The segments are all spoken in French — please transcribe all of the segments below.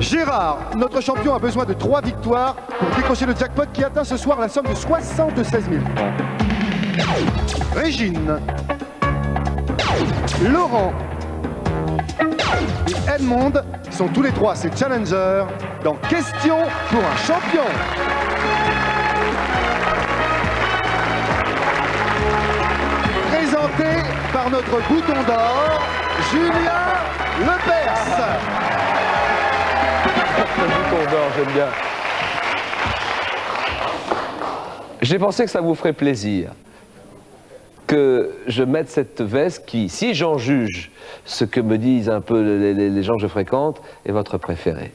Gérard, notre champion, a besoin de 3 victoires pour décrocher le jackpot qui atteint ce soir la somme de 76 000 francs. Régine, Laurent et Edmond sont tous les 3 ces challengers dans Question pour un champion. Présenté par notre bouton d'or, Julien Lepers. Le bouton d'or, j'aime bien. J'ai pensé que ça vous ferait plaisir que je mette cette veste qui, si j'en juge ce que me disent un peu les gens que je fréquente, est votre préférée.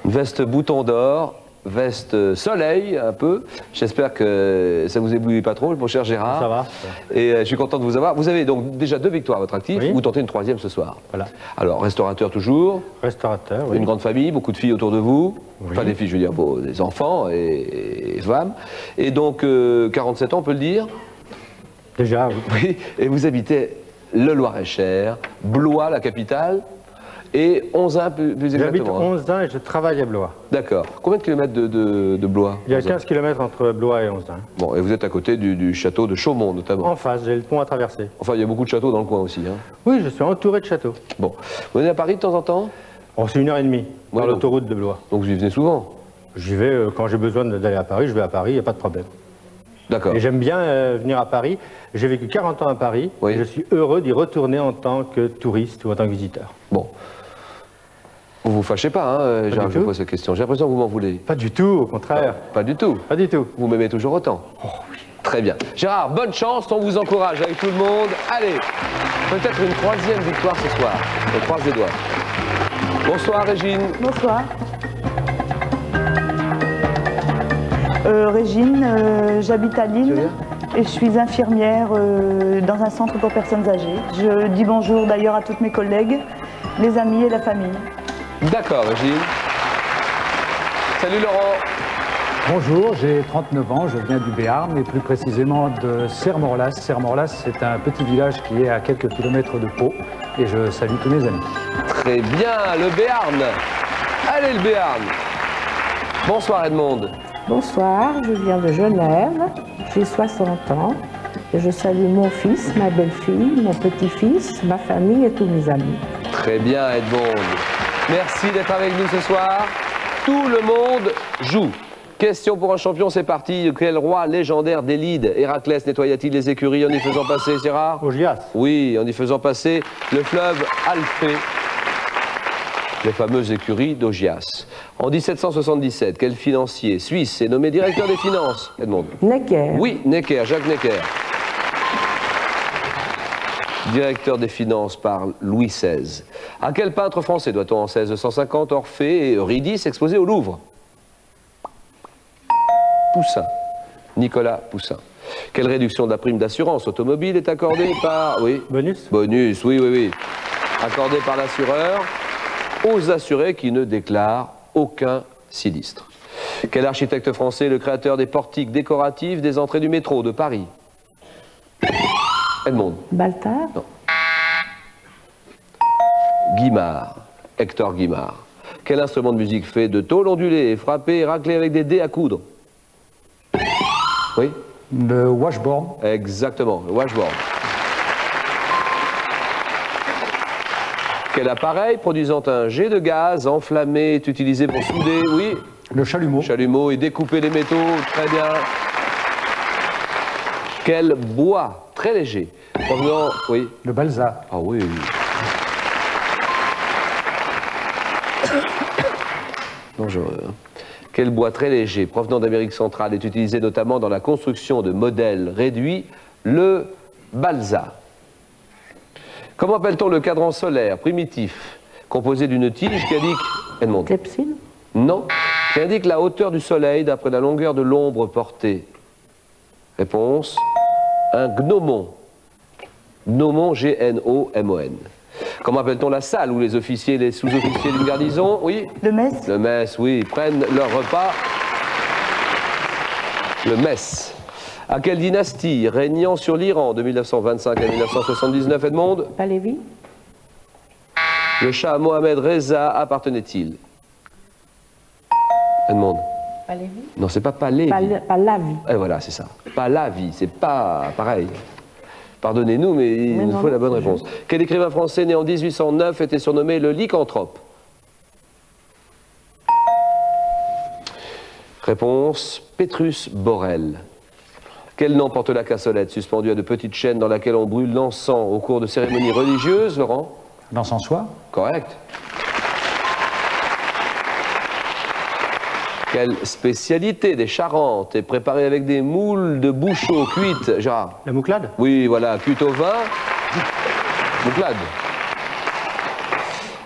Une veste bouton d'or, veste soleil un peu. J'espère que ça vous éblouit pas trop, mon cher Gérard. Ça va. Et je suis content de vous avoir. Vous avez donc déjà 2 victoires à votre actif. Oui. Vous tentez une 3e ce soir. Voilà. Alors, restaurateur toujours. Restaurateur, oui. Une grande famille, beaucoup de filles autour de vous. Oui. Enfin, des filles, je veux dire, des enfants et femmes. Et donc, 47 ans, on peut le dire. Déjà, oui. Oui, et vous habitez le Loir-et-Cher, Blois, la capitale, et 11 ans plus exactement. J'habite 11 ans et je travaille à Blois. D'accord. Combien de kilomètres de Blois? Il y a 15 km entre Blois et 11 ans. Bon, et vous êtes à côté du château de Chaumont, notamment. En face, j'ai le pont à traverser. Enfin, il y a beaucoup de châteaux dans le coin aussi. Hein. Oui, je suis entouré de châteaux. Bon. Vous venez à Paris de temps en temps? Oh, c'est 1h30 par Ouais, l'autoroute de Blois. Donc vous y venez souvent? J'y vais quand j'ai besoin d'aller à Paris, je vais à Paris, il n'y a pas de problème. D'accord. Et j'aime bien venir à Paris. J'ai vécu 40 ans à Paris Oui. et je suis heureux d'y retourner en tant que touriste ou en tant que visiteur. Bon. Vous vous fâchez pas, hein, Gérard, je vous pose cette question. J'ai l'impression que vous m'en voulez. Pas du tout, au contraire. Pas du tout. Pas du tout. Vous m'aimez toujours autant? Oh oui. Très bien. Gérard, bonne chance, on vous encourage avec tout le monde. Allez, peut-être une 3e victoire ce soir. On croise les doigts. Bonsoir Régine. Bonsoir. Régine, j'habite à Lille et je suis infirmière dans un centre pour personnes âgées. Je dis bonjour d'ailleurs à toutes mes collègues, les amis et la famille. D'accord Régine. Salut Laurent. Bonjour, j'ai 39 ans, je viens du Béarn et plus précisément de Serre-Morlas. Serre-Morlas, c'est un petit village qui est à quelques kilomètres de Pau et je salue tous mes amis. Très bien, le Béarn. Allez le Béarn. Bonsoir Edmond. Bonsoir, je viens de Genève, j'ai 60 ans et je salue mon fils, ma belle-fille, mon petit-fils, ma famille et tous mes amis. Très bien Edmond. Merci d'être avec nous ce soir. Tout le monde joue. Question pour un champion, c'est parti. Quel roi légendaire d'Élide Héraclès nettoya-t-il les écuries en y faisant passer, Gérard? Augias. Oui, en y faisant passer le fleuve Alphée. Les fameuses écuries d'Augias. En 1777, quel financier suisse est nommé directeur des finances? Edmond. Necker. Oui, Necker, Jacques Necker. Directeur des finances par Louis XVI. À quel peintre français doit-on en 1650 Orphée et Eurydice exposés au Louvre? Poussin. Nicolas Poussin. Quelle réduction de la prime d'assurance automobile est accordée par... Oui. Bonus. Bonus, oui, oui, oui. Accordée par l'assureur aux assurés qui ne déclarent aucun sinistre. Quel architecte français est le créateur des portiques décoratifs des entrées du métro de Paris? Edmond. Baltard. Non. Guimard. Hector Guimard. Quel instrument de musique fait de tôle ondulée et frappé et raclé avec des dés à coudre? Oui. Le washboard. Exactement, le washboard. Quel appareil produisant un jet de gaz enflammé est utilisé pour souder? Oui. Le chalumeau. Chalumeau et découper les métaux, très bien. Quel bois très léger provenant... Oui. Le balsa. Ah oui, oui. Dangereux. Quel bois très léger provenant d'Amérique centrale est utilisé notamment dans la construction de modèles réduits? Le balsa. Comment appelle-t-on le cadran solaire primitif composé d'une tige qui indique... Edmond. Clepsyle. Non, qui indique la hauteur du soleil d'après la longueur de l'ombre portée? Réponse, un gnomon. Gnomon, G-N-O-M-O-N. Comment appelle-t-on la salle où les officiers et les sous-officiers d'une garnison? Oui. Le mess. Le mess, oui, prennent leur repas. Le mess. À quelle dynastie régnant sur l'Iran de 1925 à 1979, Edmond? Pahlavi. Le Shah Mohammad Reza appartenait-il? Edmond. Palévi. Non, c'est pas Palévi. Pahlavi. Et voilà, c'est ça. Pahlavi, c'est pas pareil. Pardonnez-nous, mais il nous faut la bonne réponse. Quel écrivain français né en 1809 était surnommé le lycanthrope? Réponse, Pétrus Borel. Quel nom porte la cassolette suspendue à de petites chaînes dans laquelle on brûle l'encens au cours de cérémonies religieuses, Laurent? L'encensoir. Correct. Quelle spécialité des Charentes est préparée avec des moules de bouchot cuites, Gérard? La mouclade? Oui, voilà, cuite au vin. Mouclade.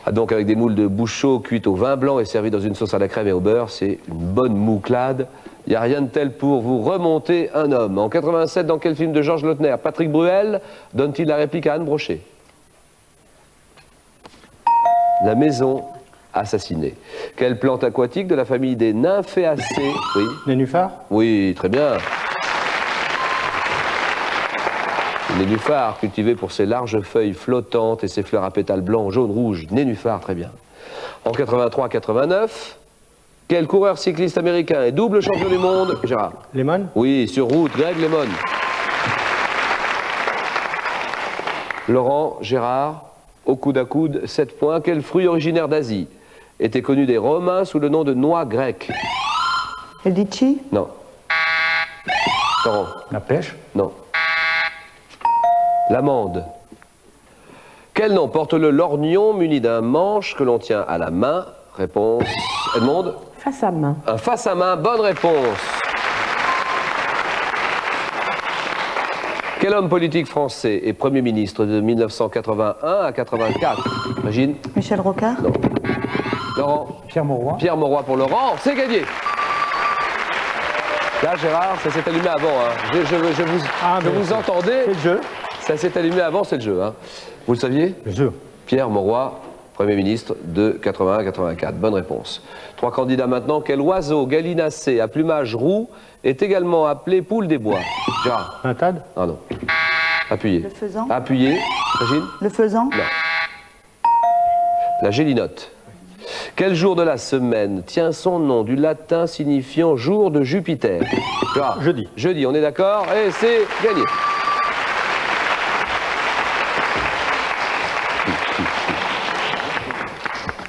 Ah, donc avec des moules de bouchot cuites au vin blanc et servies dans une sauce à la crème et au beurre, c'est une bonne mouclade. Il n'y a rien de tel pour vous remonter un homme. En 87, dans quel film de Georges Lautner, Patrick Bruel donne-t-il la réplique à Anne Brochet? La maison assassinée. Quelle plante aquatique de la famille des nymphéacées? Oui. Nénuphar? Oui, très bien. Nénuphar, cultivé pour ses larges feuilles flottantes et ses fleurs à pétales blancs, jaunes, rouges. Nénuphar, très bien. En 83-89, quel coureur cycliste américain est double champion du monde? Gérard? Lehman? Oui, sur route, Greg LeMond. Laurent, Gérard, au coude à coude, 7 points. Quel fruit originaire d'Asie était connu des Romains sous le nom de noix grecque? Le litchi? Non. Laurent? La pêche. Non. L'amande. Quel nom porte le lorgnon muni d'un manche que l'on tient à la main? Réponse, Edmond? Face à main. Un face à main, bonne réponse. Quel homme politique français est Premier ministre de 1981 à 84? Imagine. Michel Rocard? Non. Laurent? Pierre Mauroy. Pierre Mauroy pour Laurent, c'est gagné. Là, Gérard, ça s'est allumé avant. Hein. Je vous entendais. C'est le jeu. Ça s'est allumé avant, c'est le jeu. Hein. Vous le saviez? Le jeu. Pierre Mauroy, Premier ministre de 81 à 84. Bonne réponse. 3 candidats maintenant. Quel oiseau gallinacé à plumage roux est également appelé poule des bois? Gérard? Un tad? Ah non. Appuyez. Le faisan? Appuyez. Régine? Le faisan? Non. La gélinotte. Quel jour de la semaine tient son nom du latin signifiant jour de Jupiter? Gérard? Jeudi. Jeudi, on est d'accord? Et c'est gagné.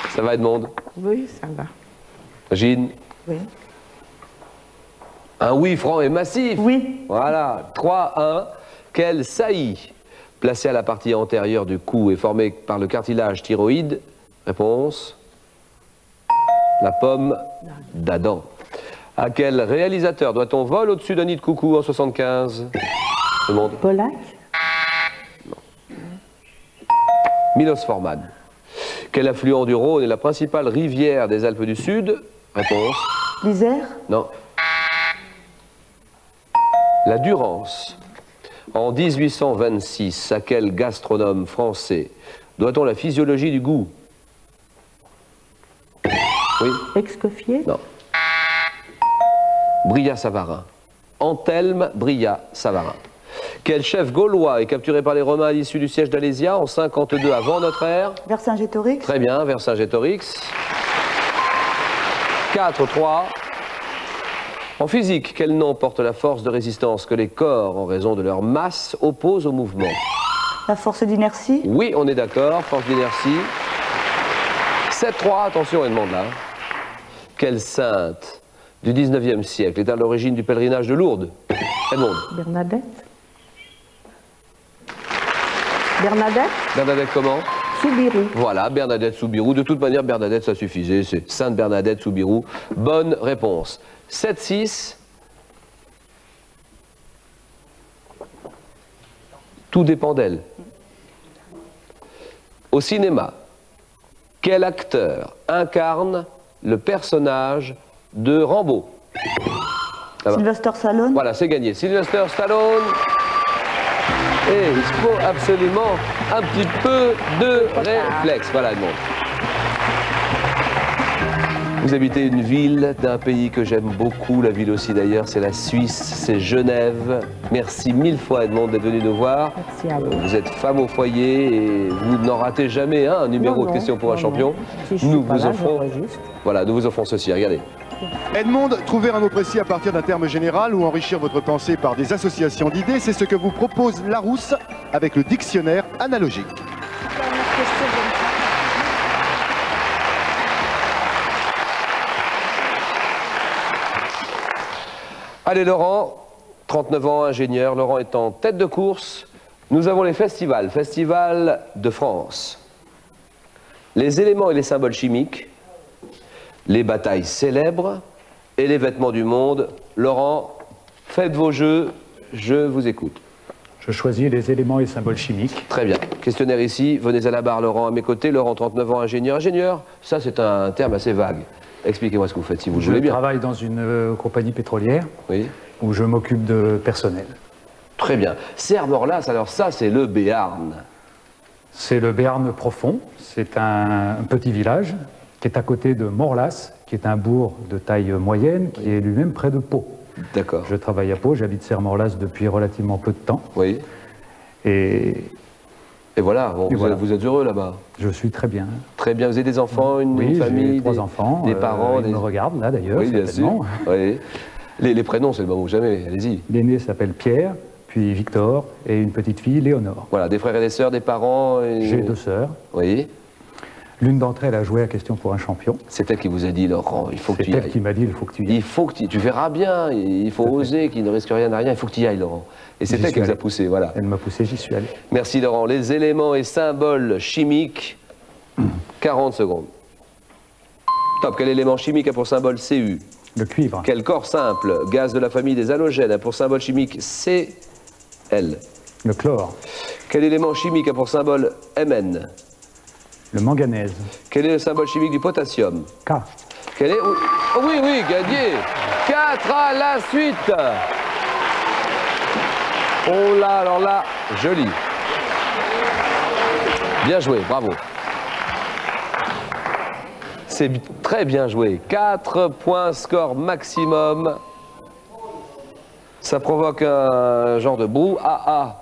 Ça va, Edmond? Oui, ça va. Régine? Oui. Un oui franc et massif. Oui. Voilà, 3-1. Quel saillie placé à la partie antérieure du cou est formé par le cartilage thyroïde? Réponse, la pomme d'Adam. À quel réalisateur doit-on Vol au-dessus d'un nid de coucou en 75? Tout le monde? Pollack? Milos Forman. Quel affluent du Rhône est la principale rivière des Alpes du Sud? Réponse, L'Isère? non. La Durance. En 1826, à quel gastronome français doit-on la physiologie du goût? Oui? Escoffier? Non. Brillat-Savarin. Anthelme Brillat-Savarin. Quel chef gaulois est capturé par les Romains à l'issue du siège d'Alésia en 52 avant notre ère? Vercingétorix? Très bien, Vercingétorix. 4-3. En physique, quel nom porte la force de résistance que les corps, en raison de leur masse, opposent au mouvement? La force d'inertie? Oui, on est d'accord, force d'inertie. 7-3, attention, elle demande là. Quelle sainte du 19e siècle est à l'origine du pèlerinage de Lourdes? Edmond? Bernadette? Bernadette? Bernadette comment? Soubirous. Voilà, Bernadette Soubirous. De toute manière, Bernadette, ça suffisait. C'est Sainte Bernadette Soubirous. Bonne réponse. 7-6. Tout dépend d'elle. Au cinéma, quel acteur incarne le personnage de Rambo? Ça va. Sylvester Stallone? Voilà, c'est gagné. Sylvester Stallone. Et il faut absolument un petit peu de réflexe. Voilà, Edmond. Vous habitez une ville d'un pays que j'aime beaucoup, la ville aussi d'ailleurs, c'est la Suisse, c'est Genève. Merci mille fois Edmond d'être venu nous voir. Merci à vous. Vous êtes femme au foyer et vous n'en ratez jamais un numéro de question pour un champion. Si je Nous suis pas vous là, offrons, j'enregistre. voilà, nous vous offrons ceci, regardez. Edmond, trouver un mot précis à partir d'un terme général ou enrichir votre pensée par des associations d'idées, c'est ce que vous propose Larousse avec le dictionnaire analogique. Allez Laurent, 39 ans, ingénieur, Laurent est en tête de course. Nous avons les festivals, Festival de France. Les éléments et les symboles chimiques, les batailles célèbres et les vêtements du monde. Laurent, faites vos jeux, je vous écoute. Je choisis les éléments et symboles chimiques. Très bien. Questionnaire ici, venez à la barre Laurent à mes côtés. Laurent, 39 ans, ingénieur. Ingénieur, ça c'est un terme assez vague. Expliquez-moi ce que vous faites si vous le voulez Je bien. travaille dans une compagnie pétrolière Oui. où je m'occupe de personnel. Très bien. Serre-Morlas, alors ça c'est le Béarn. C'est le Béarn profond. C'est un petit village qui est à côté de Morlas, qui est un bourg de taille moyenne, qui est lui-même près de Pau. D'accord. Je travaille à Pau, j'habite Serre-Morlas depuis relativement peu de temps. Oui. Et voilà, bon, voilà. Vous êtes heureux là-bas. je suis très bien. Très bien. Vous avez des enfants, une Oui, famille, j'ai 3 enfants. des parents, Ils me regardent là d'ailleurs, Oui, bien certainement. sûr. Oui. Les prénoms, c'est le moment ou jamais. Allez-y. L'aîné s'appelle Pierre, puis Victor, et une petite fille, Léonore. Voilà, des frères et des sœurs, des parents. J'ai 2 sœurs. Oui. L'une d'entre elles a joué à Question pour un champion. C'est elle qui vous a dit, Laurent, il faut que C'est tu y elle ailles. qui m'a dit, il faut que tu y ailles. Il faut que tu verras bien, il faut oser, qu'il ne risque rien à rien, il faut que tu y ailles, Laurent. Et c'est J'y elle qui suis vous a allé. poussé, voilà. Elle m'a poussé, j'y suis allé. Merci, Laurent. Les éléments et symboles chimiques, 40 secondes. Top. Quel élément chimique a pour symbole Cu? Le cuivre, Quel corps simple, gaz de la famille des halogènes, a pour symbole chimique Cl? le chlore, Quel élément chimique a pour symbole Mn? le manganèse, Quel est le symbole chimique du potassium? K, Quel est... Oh, oui, oui, gagné. 4 à la suite. Oh là, alors là, joli. Bien joué, bravo. C'est très bien joué. 4 points, score maximum. Ça provoque un genre de brouhaha.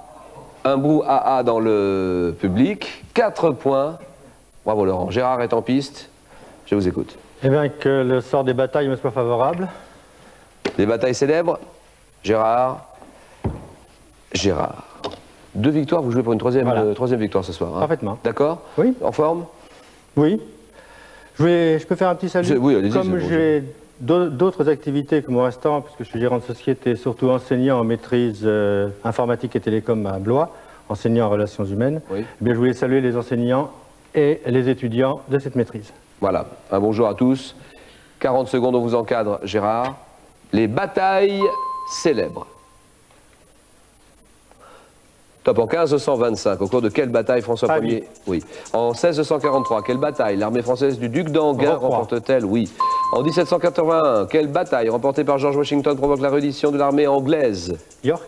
Un brouhaha dans le public. 4 points. Bravo Laurent. Gérard est en piste. Je vous écoute. Eh bien, que le sort des batailles me soit favorable. Les batailles célèbres. Gérard. 2 victoires, vous jouez pour une troisième victoire ce soir. Hein. Parfaitement. D'accord? Oui. En forme? Oui. Je peux faire un petit salut. Oui, allez-y, Comme c'est bon, j'ai d'autres activités que mon restant, puisque je suis gérant de société et surtout enseignant en maîtrise informatique et télécom à Blois, enseignant en relations humaines, Oui. eh bien, je voulais saluer les enseignants et les étudiants de cette maîtrise. Voilà, un bonjour à tous. 40 secondes, on vous encadre, Gérard. Les batailles célèbres. Top, en 1525, au cours de quelle bataille François Pavie. Ier? Oui. En 1643, quelle bataille l'armée française du duc d'Enghien Rocroi. remporte-t-elle? Oui. En 1781, quelle bataille remportée par George Washington provoque la reddition de l'armée anglaise? York,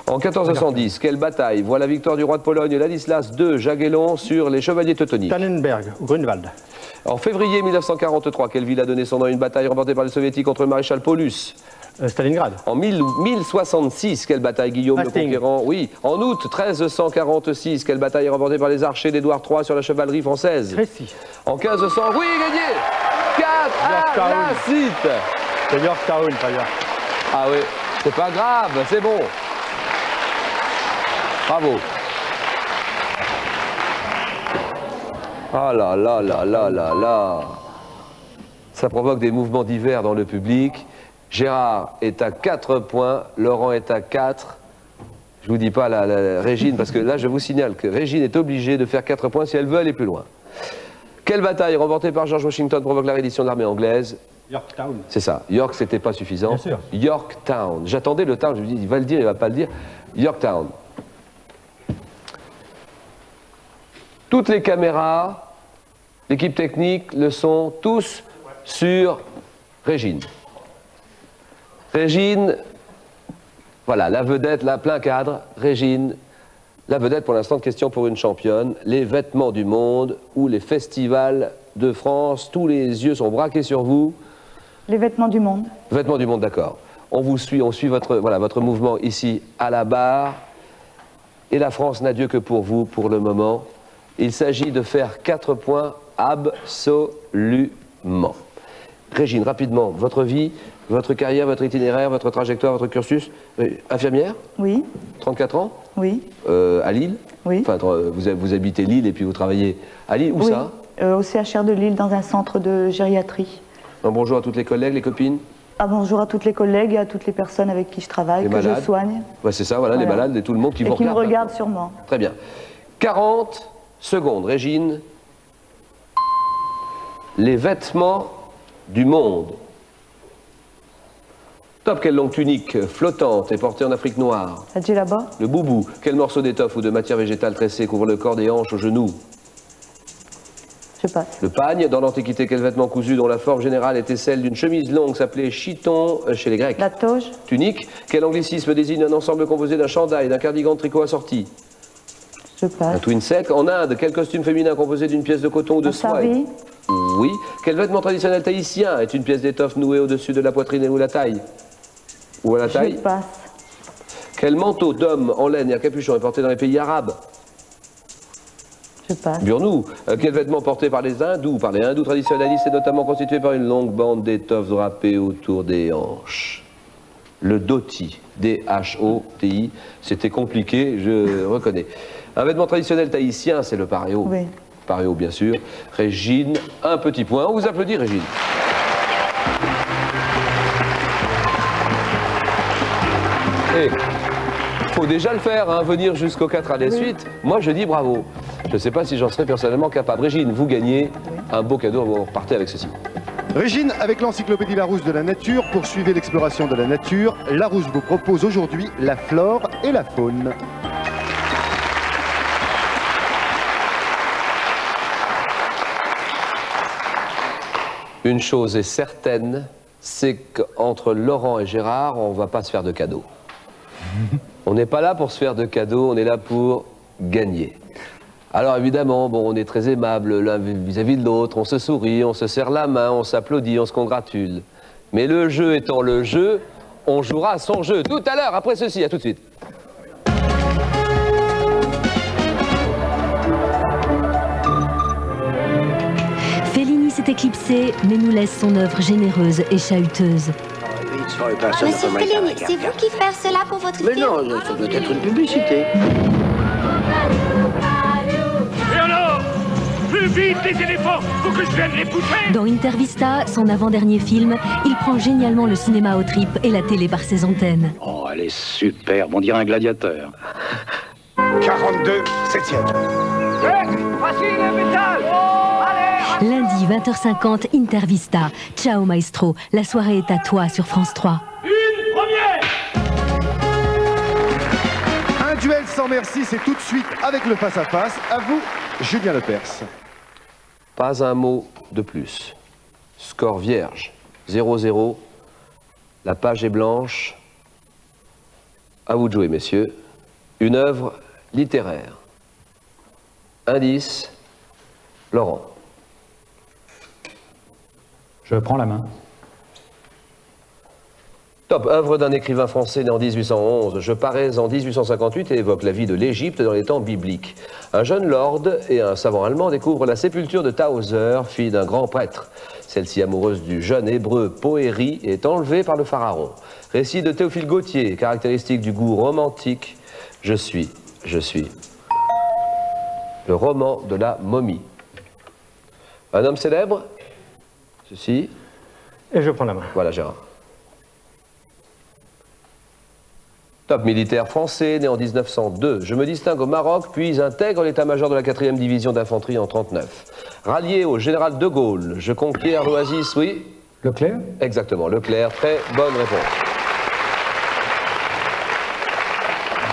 En 1410, quelle bataille voit la victoire du roi de Pologne Ladislas II Jagellon sur les chevaliers teutoniques? Tannenberg ou Grunwald. En février 1943, quelle ville a donné son nom à une bataille remportée par les soviétiques contre le maréchal Paulus? Stalingrad. En 1066, quelle bataille Guillaume le Hastings. Conquérant? Oui. En août 1346, quelle bataille est remportée par les archers d'Édouard III sur la chevalerie française? Crécy. En 1500, oui, gagné 4 à Yorktown. la suite. C'est Yorktown, pas York. Ah oui, c'est pas grave, c'est bon. Bravo. Ah là là là là là là. Ça provoque des mouvements divers dans le public. Gérard est à 4 points, Laurent est à 4. Je vous dis pas la Régine, parce que là je vous signale que Régine est obligée de faire 4 points si elle veut aller plus loin. Quelle bataille remportée par George Washington provoque la reddition de l'armée anglaise? Yorktown. C'est ça. York, c'était pas suffisant. Bien sûr. Yorktown. J'attendais le town, je me dis, il va le dire, il va pas le dire. Yorktown. Toutes les caméras, l'équipe technique, le son, tous sur Régine. Régine, voilà, la vedette, là, plein cadre. Régine, la vedette pour l'instant de question pour une championne. Les vêtements du monde ou les festivals de France, tous les yeux sont braqués sur vous. Les vêtements du monde. Vêtements du monde, d'accord. On vous suit, on suit votre mouvement ici à la barre. Et la France n'a Dieu que pour vous pour le moment. Il s'agit de faire 4 points absolument. Régine, rapidement, votre vie, votre carrière, votre itinéraire, votre trajectoire, votre cursus. Infirmière? Oui. 34 ans? Oui. À Lille? Oui. Enfin, vous habitez Lille et puis vous travaillez à Lille. Où oui. ça? Au CHR de Lille, dans un centre de gériatrie. Un bonjour à toutes les collègues, les copines. Ah, bonjour à toutes les collègues et à toutes les personnes avec qui je travaille, les que malades. Je soigne. Ouais, c'est ça, voilà, les malades et tout le monde qui vous regarde. Et qui me regarde sûrement. Très bien. 40 secondes, Régine. Les vêtements du monde. Top, quelle longue tunique flottante est portée en Afrique noire. La djellaba. Le boubou, quel morceau d'étoffe ou de matière végétale tressée couvre le corps des hanches aux genoux. Je passe. Le pagne, dans l'Antiquité, quel vêtement cousu dont la forme générale était celle d'une chemise longue s'appelait chiton chez les Grecs. La toge. Tunique, quel anglicisme désigne un ensemble composé d'un chandail, d'un cardigan de tricot assorti. Je passe. Un twin sec. En Inde, quel costume féminin composé d'une pièce de coton ou de soie? Sari. Oui. Quel vêtement traditionnel tahitien est une pièce d'étoffe nouée au-dessus de la poitrine et ou la taille? Ou à la taille? Je passe. Quel manteau d'homme en laine et à capuchon est porté dans les pays arabes? Je passe. Burnou. Quel vêtement porté par les hindous? Par les hindous traditionnalistes est notamment constitué par une longue bande d'étoffe drapée autour des hanches. Le dhoti. D-H-O-T-I. C'était compliqué, je reconnais. Un vêtement traditionnel tahitien, c'est le pareo. Oui. Pareo, bien sûr. Régine, un petit point. On vous applaudit, Régine. Et il faut déjà le faire, hein, venir jusqu'aux 4 années suite. Moi, je dis bravo. Je ne sais pas si j'en serais personnellement capable. Régine, vous gagnez un beau cadeau, vous repartez avec ceci. Régine, avec l'encyclopédie Larousse de la nature, poursuivez l'exploration de la nature. Larousse vous propose aujourd'hui la flore et la faune. Une chose est certaine, c'est qu'entre Laurent et Gérard, on ne va pas se faire de cadeaux. On n'est pas là pour se faire de cadeaux, on est là pour gagner. Alors évidemment, bon, on est très aimable l'un vis-à-vis de l'autre, on se sourit, on se serre la main, on s'applaudit, on se congratule. Mais le jeu étant le jeu, on jouera son jeu tout à l'heure, après ceci, à tout de suite. Fellini s'est éclipsé, mais nous laisse son œuvre généreuse et chahuteuse. Monsieur Fellini, c'est vous qui faites cela pour votre film? Mais non, ça doit être une publicité. Et alors? Plus vite les éléphants! Faut que je vienne les pousser! Dans Intervista, son avant-dernier film, il prend génialement le cinéma aux tripes et la télé par ses antennes. Oh, elle est superbe, on dirait un gladiateur. 42, 7e. Voici le métal! Lundi, 20h50, Intervista. Ciao Maestro, la soirée est à toi sur France 3. Une première! Un duel sans merci, c'est tout de suite avec le face-à-face. À vous, Julien Lepers. Pas un mot de plus. Score vierge, 0-0. La page est blanche. À vous de jouer, messieurs. Une œuvre littéraire. Indice, Laurent. Je prends la main. Top, œuvre d'un écrivain français né en 1811. Je parais en 1858 et évoque la vie de l'Égypte dans les temps bibliques. Un jeune lord et un savant allemand découvrent la sépulture de Tauser, fille d'un grand prêtre. Celle-ci, amoureuse du jeune hébreu Poëri, est enlevée par le pharaon. Récit de Théophile Gautier, caractéristique du goût romantique. Je suis. Le roman de la momie. Un homme célèbre. Ceci. Et je prends la main. Voilà, Gérard. Top militaire français, né en 1902. Je me distingue au Maroc, puis intègre l'état-major de la 4e division d'infanterie en 1939. Rallié au général de Gaulle, je conquiers l'oasis, oui? Leclerc? Exactement, Leclerc. Très bonne réponse.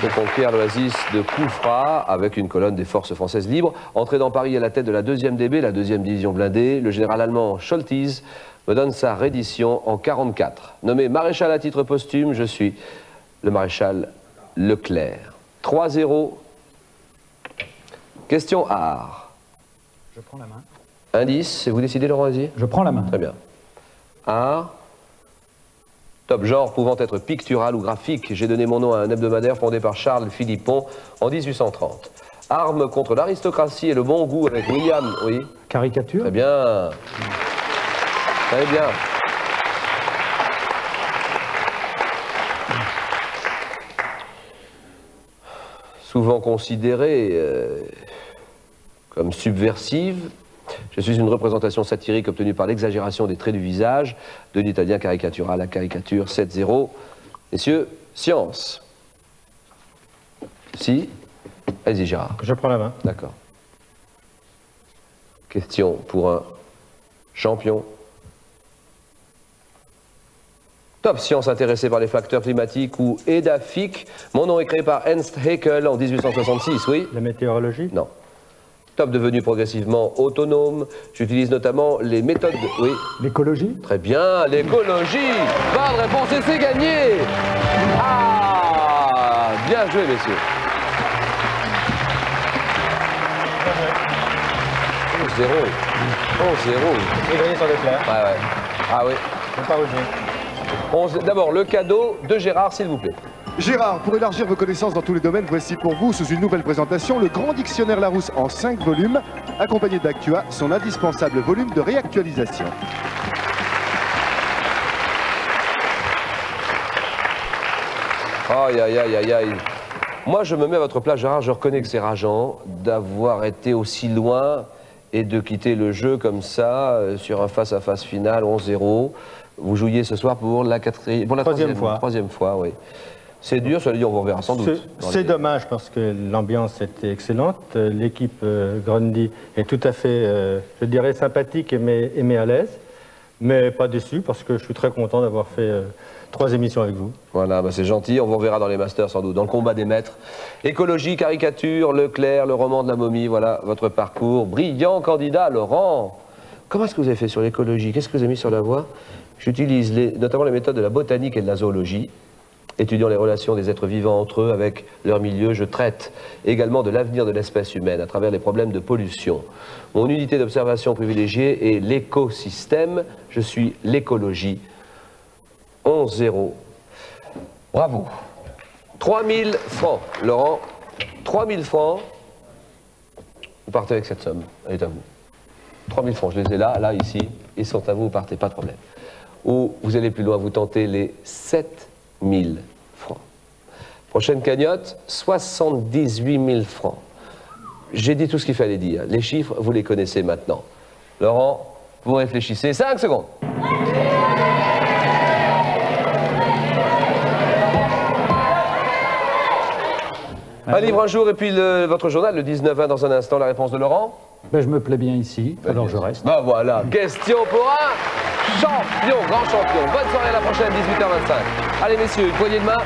Je conquiers l'oasis de Koufra avec une colonne des forces françaises libres. Entré dans Paris à la tête de la 2e DB, la 2e division blindée, le général allemand Scholtis me donne sa reddition en 1944. Nommé maréchal à titre posthume, je suis le maréchal Leclerc. 3-0. Question art. Je prends la main. Indice, et vous décidez, Laurent, vas-y. Je prends la main. Très bien. Art. Top, genre pouvant être pictural ou graphique. J'ai donné mon nom à un hebdomadaire fondé par Charles Philippon en 1830. Arme contre l'aristocratie et le bon goût avec William, oui. Caricature. Très bien. Très bien. Souvent considérée comme subversive, je suis une représentation satirique obtenue par l'exagération des traits du visage de l'italien caricatural à caricature 7-0. Messieurs, science. Si. Allez-y, Gérard. Je prends la main. D'accord. Question pour un champion. Top science intéressée par les facteurs climatiques ou EDAFIC. Mon nom est créé par Ernst Haeckel en 1866, oui. La météorologie? Non. Top devenu progressivement autonome. J'utilise notamment les méthodes de... Oui. L'écologie? Très bien, l'écologie. Bonne réponse et c'est gagné. Ah, bien joué, messieurs. 11-0. 11-0. J'ai gagné sur le clair. Ouais, ouais. Ah oui. Je ne pas rougir. D'abord, le cadeau de Gérard, s'il vous plaît. Gérard, pour élargir vos connaissances dans tous les domaines, voici pour vous, sous une nouvelle présentation, le grand dictionnaire Larousse en 5 volumes, accompagné d'Actua, son indispensable volume de réactualisation. Aïe, aïe, aïe, aïe, aïe. Moi, je me mets à votre place, Gérard, je reconnais que c'est rageant d'avoir été aussi loin et de quitter le jeu comme ça, sur un face-à-face final, 11-0. Vous jouiez ce soir pour la troisième fois, oui. C'est dur, ça veut dire on vous reverra sans doute. C'est dommage parce que l'ambiance était excellente. L'équipe Grundy est tout à fait, je dirais, sympathique et met à l'aise. Mais pas déçu parce que je suis très content d'avoir fait 3 émissions avec vous. Voilà, bah c'est gentil, on vous reverra dans les masters sans doute, dans le combat des maîtres. Écologie, caricature, Leclerc, le roman de la momie, voilà votre parcours. Brillant candidat, Laurent. Comment est-ce que vous avez fait sur l'écologie? Qu'est-ce que vous avez mis sur la voie? J'utilise notamment les méthodes de la botanique et de la zoologie. Étudiant les relations des êtres vivants entre eux avec leur milieu, je traite également de l'avenir de l'espèce humaine à travers les problèmes de pollution. Mon unité d'observation privilégiée est l'écosystème. Je suis l'écologie. 11-0. Bravo. 3000 francs. Laurent, 3000 francs. Vous partez avec cette somme. Elle est à vous. 3000 francs, je les ai là, ici. Ils sont à vous, vous partez, pas de problème. Ou vous allez plus loin, vous tentez les 7000 francs. Prochaine cagnotte, 78 000 francs. J'ai dit tout ce qu'il fallait dire. Les chiffres, vous les connaissez maintenant. Laurent, vous réfléchissez. 5 secondes. Un livre un jour et puis votre journal, le 19-20 dans un instant. La réponse de Laurent? Ben, je me plais bien ici, alors je reste. Ben voilà, question pour un champion, grand champion. Bonne soirée à la prochaine, 18h25. Allez messieurs, une poignée de main.